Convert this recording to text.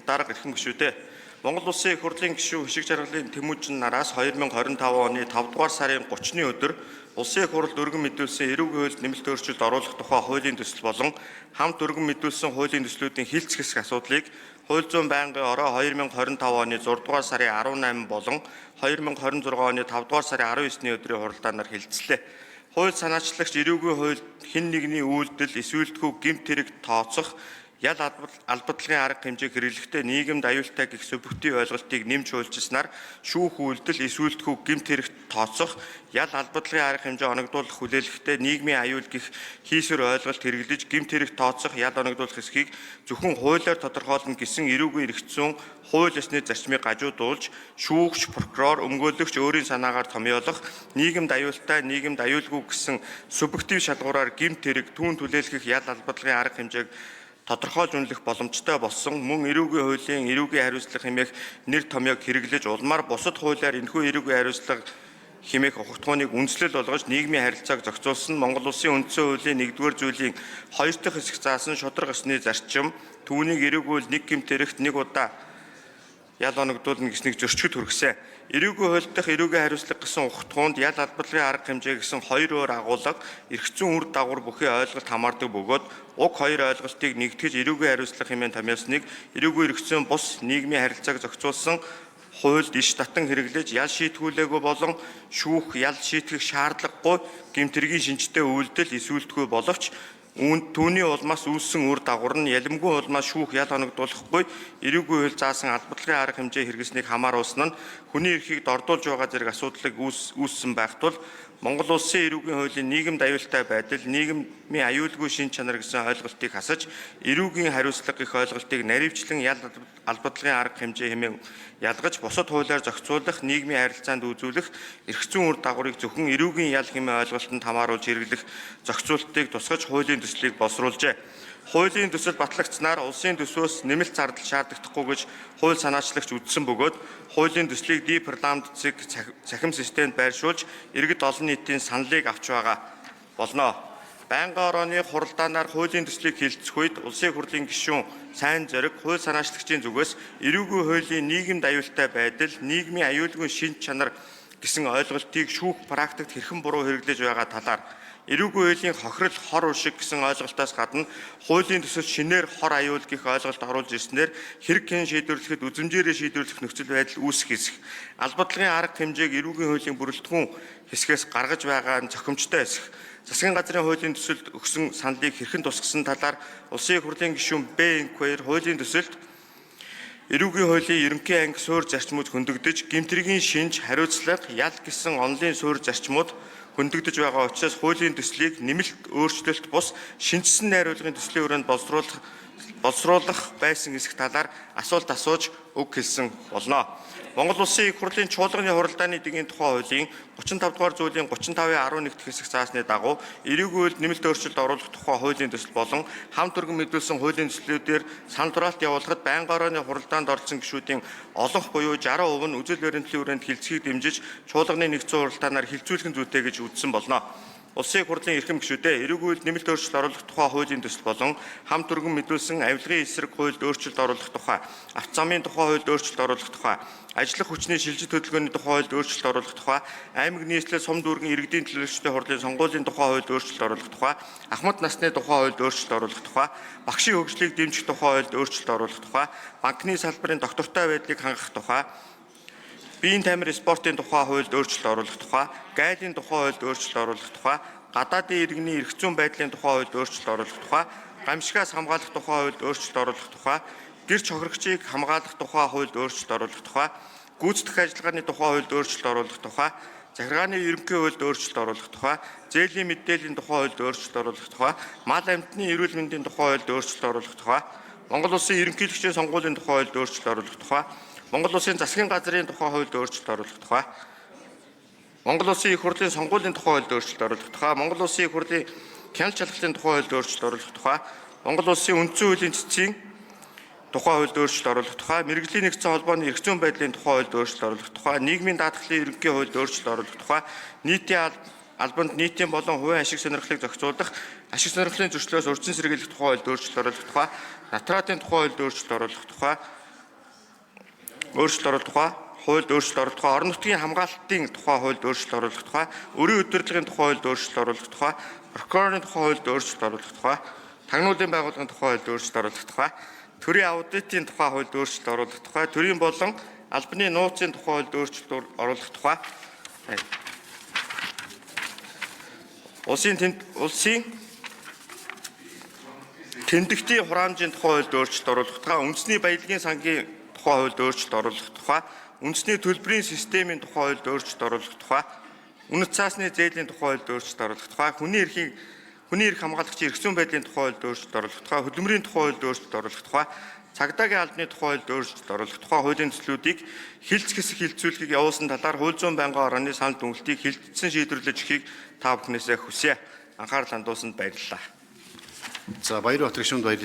Дарга эрхэм гишүүдээ Монгол Улсын их хурлын гишүүн Хишиг жаргалын Тэмүүжин нараас 2025 оны 5 дугаар сарын 30-ны өдөр Улсын их хурлд өргөн мэдүүлсэн эрүүгийн хуульд нэмэлт өөрчлөлт оруулах тухай хуулийн төсөл болон хамт өргөн мэдүүлсэн хуулийн төслүүдийн хилц хэсэг асуудлыг Хууль зүйн байнгын ороо 2025 оны 6 дугаар сарын 18 болон 2026 оны 5 дугаар сарын 19-ний өдрийн хуралдаанаар хилцлээ. Хууль санаачлагч эрүүгийн хуульд хэн нэгний үйлдэл эсвэл гэмт хэрэг тооцох ял албадлагын арга хэмжээг хэрэглэхдээ нийгэмд аюултай гэх субъектив ойлголтыг нэмж хуульчилснаар шүүх үйлдэл эсвэл гэмт хэрэг тооцох ял албадлагын арга хэмжээ оногдуулах хүлээлгэхдээ нийгмийн аюул гэх хийсвэр ойлголт хэрэглэж гэмт хэрэг тооцох ял оногдуулах эсхийг зөвхөн хуулиар тодорхойлно гэсэн эрүүгийн эрх зүйн хууль ёсны зарчмыг гажуудуулж шүүгч, прокурор, өмгөөлөгч өөрийн санаагаар томьёолох нийгэмд аюултай, нийгэмд аюулгүй гэсэн субъектив шалгуураар гэмт хэрэг түүн түлээлгэх ял албадлагын арга хэмжээг тодорхойлж үнэлэх боломжтой болсон мөн эрүүгийн хуулийн эрүүгийн хариуцлага хэмээх нэр томьёог хэрэглэж улмаар бусад хуулиар энэхүү эрүүгийн хариуцлага хэмээх ухагтгууныг үндэслэл болгож нийгмийн харилцааг зохицуулсан Монгол Улсын үндсэн хуулийн 1-р зүйлийн 2 дахь хэсэг заасан шударга ёсны зарчим түүнийг эрүүгүүл нэг гэмт хэрэгт нэг удаа ял оногдуулна гэснийг зөрчигд хүргэсэн. Эрүүгийн хууль дахь эрүүгийн хариуцлага гэсэн ухагтгуунд ял албадлагын арга хэмжээ гэсэн 2 өөр агуулга эрх зүйн үр дагавар бүхий ойлголт хамаардаг бөгөөд уг 2 ойлголтыг нэгтгэж эрүүгийн хариуцлага хэмээн томьёосныг эрүүгийн эрх зүйн бус нийгмийн харилцааг зохицуулсан хуульд иш татан хэрэглэж ял шийтгүүлээгүй болон шүүх ял шийтгэх шаардлагагүй гэмтэргийн шинжтэй үйлдэл эсвэл боловч түүний улмаас үүссэн үр дагавар нь ялимгүй улмаас шүүх ял оногдуулахгүй эрүүгийн хууль заасан албадлагын арга хэмжээ хэрэгжсэнийг хамааруулсан нь хүний эрхийг дордуулж байгаа зэрэг асуудлыг үүссэн байх тул Монгол Улсын эрүүгийн хуулийн нийгэмд аюултай байдал, нийгмийн аюулгүй шин чанар гэсэн ойлголтыг хасаж, эрүүгийн хариуцлага гэх ойлголтыг наривчлан ял албадлагын арга хэмжээ хэмээн ялгаж, бусад хуулиар зохицуулах, нийгмийн харилцаанд үзүүлэх, эрх зүйн үр дагаврыг зөвхөн эрүүгийн ял хэмээн ойлголтод хамааруулж хэрэглэх зохицуултыг тусгаж хуулийн төслийг боловсруулжээ. Хуулийн төсөл батлагдсанаар улсын төсвөөс нэмэлт зардал шаардлагадахгүй гэж хууль санаачлагч үзсэн бөгөөд хуулийн төслийг парламент цахим системд байршуулж иргэд олон нийтийн саналыг авч байгаа болно. Байнгын орооны хуралдаанаар хуулийн төслийг хилцэх үед улсын хурлын гишүүн сайн зориг хууль санаачлагчийн зүгээс эрүүгийн хуулийн нийгэмд аюултай байдал, нийгмийн аюулгүй шин чанар гэсэн ойлголтыг шүүх практикт хэрхэн буруу хэрэглэж байгаа талаар эрүүгийн хуулийн хохирол хор уршиг гэсэн ойлголтоос гадна хуулийн төсөлд шинээр хор аюул гэх ойлголт оруулж ирснээр хэрэг хэн шийдвэрлэхэд үзмжээрээ шийдвэрлэх нөхцөл байдал үүсэх хэсэг. Албадлагын арга хэмжээг эрүүгийн хуулийн бүрэлдэхүүн хэсгээс гаргаж байгаа нь зохимжтой хэсэг. Засгийн газрын хуулийн төсөлд өгсөн саналыг хэрхэн тусгасан талаар улсын их хурлын гишүүн Б. Инквайр хуулийн төсөлд эрүүгийн хуулийн ерөнхий анги суурь зарчмууд хөндөгдөж, гэмтрийн шинж, хариуцлага, ял гэсэн онлын суурь зарчмууд хөндөгдөж байгаа учраас хуулийн төслийг нэмэлт өөрчлөлт бус шинжсэн найруулгын төслийн хүрээнд боловсруулах байсан хэсэг талаар асуулт асууж үг хэлсэн болно. Монгол Улсын их хурлын чуулганы хуралдааны дэгийн тухай хуулийн 35 дугаар зүйлийн 35-11 дахь хэсэг заасны дагуу эрүүгийн хуульд нэмэлт өөрчлөлт оруулах тухай хуулийн төсөл болон хамт өргөн мэдүүлсэн хуулийн төслүүдээр санал хураалт явуулахад байнгын орооны хуралдаанд орсон гишүүдийн олонх буюу 60% нь үзэл баримтлалын хүрээнд хилцхийг дэмжиж чуулганы нэгдсэн хуралдаанаар хилцүүлэх зүйтэй гэж үзсэн болно. Улсын их хурлын эрхэм гишүүдээ эрүүгийн хуульд нэмэлт өөрчлөлт оруулах тухай хуулийн төсөл болон хамт өргөн мэдүүлсэн авилгын эсрэг хуульд өөрчлөлт оруулах тухай, авто замын тухай хуульд өөрчлөлт оруулах тухай, ажиллах хүчний шилжих төлөвлөгөөний тухай хуульд өөрчлөлт оруулах тухай, аймаг нийслэл сум дүүргийн иргэдийн төлөөлөгчдийн хурлын сонгуулийн тухай хуульд өөрчлөлт оруулах тухай, ахмад насны тухай хуульд өөрчлөлт оруулах тухай, багшийн хөгжлийг дэмжих тухай хуульд өөрчлөлт оруулах тухай, банкны салбарын доктортой байдлыг хангах тухай, биеийн тамир спортын тухай хуульд өөрчлөлт оруулах тухай, гайлын тухай хуульд өөрчлөлт оруулах тухай, гадаадын иргэний эрх зүйн байдлын тухай хуульд өөрчлөлт оруулах тухай, гамшигаас хамгаалах тухай хуульд өөрчлөлт оруулах тухай, гэрч хохирогчийг хамгаалах тухай хуульд өөрчлөлт оруулах тухай, гүйцэтгэх ажиллагааны тухай хуульд өөрчлөлт оруулах тухай, захиргааны ерөнхий хуульд өөрчлөлт оруулах тухай, зээлийн мэдээллийн тухай хуульд өөрчлөлт оруулах тухай, мал амьтны эрүүл мэндийн тухай хуульд өөрчлөлт оруулах тухай, Монгол Улсын ерөнхийлөгчийн сонгуулийн тухай хуульд өөрчлөлт оруулах тухай, Монгол Улсын засгийн газрын тухай хуульд өөрчлөлт оруулах тухай, Монгол Улсын их хурлын сонгуулийн тухай хуульд өөрчлөлт оруулах тухай, Монгол Улсын их хурлын хяналт шалгалтын тухай хуульд өөрчлөлт оруулах тухай, Монгол Улсын үндсэн хуулийн цэцгийн тухай хуульд өөрчлөлт оруулах тухай, мэргэжлийн нэгдсэн холбооны эрх зүйн байдлын тухай хуульд өөрчлөлт оруулах тухай, нийгмийн даатгалын ерөнхий хуульд өөрчлөлт оруулах тухай, нийтийн албанд нийтийн болон хувийн ашиг сонирхлыг зохицуулах ашиг сонирхлын зөрчлөөс урьдчилан сэргийлэх тухай хуульд өөрчлөлт оруулах тухай, натратын тухай хуульд өөрчлөлт оруулах тухай, хуульд өөрчлөлт оруулах тухай, орон нутгийн хамгаалалтын тухай хуульд өөрчлөлт оруулах тухай, өрийн удирдлагын тухай хуульд өөрчлөлт оруулах тухай, прокурорын тухай хуульд өөрчлөлт оруулах тухай, тагнуулын байгууллагын тухай хуульд өөрчлөлт оруулах тухай, төрийн аудитын тухай хуульд өөрчлөлт оруулах тухай, төрийн болон албаны нууцын тухай хуульд өөрчлөлт оруулах тухай, улсын тэмдэгтийн хураамжийн тухай хуульд өөрчлөлт оруулах тухай, үндэсний баялагын сангийн тухай хуульд өөрчлөлт оруулах тухай, үндэсний төлбөрийн системийн тухай хуульд өөрчлөлт оруулах тухай, үнэт цаасны зээлийн тухай хуульд өөрчлөлт оруулах тухай, хүний эрх хамгаалагчийн эрх зүйн байдлын тухай хуульд өөрчлөлт оруулах тухай, хөдөлмөрийн тухай хуульд өөрчлөлт оруулах тухай, цагдаагийн албаны тухай хуульд өөрчлөлт оруулах тухай хуулийн төслүүдийг хилцэх хэсэг хилцүүлэхийг явуулсан талаар хууль зүйн байнгын орооны санал дүгнэлтийг хилцэн шийдвэрлэж өгөхийг та бүхнээсээ хүсье. Анхаарал хандуулсанд баярлалаа. За Баярбатар гишүүнд баярлалаа.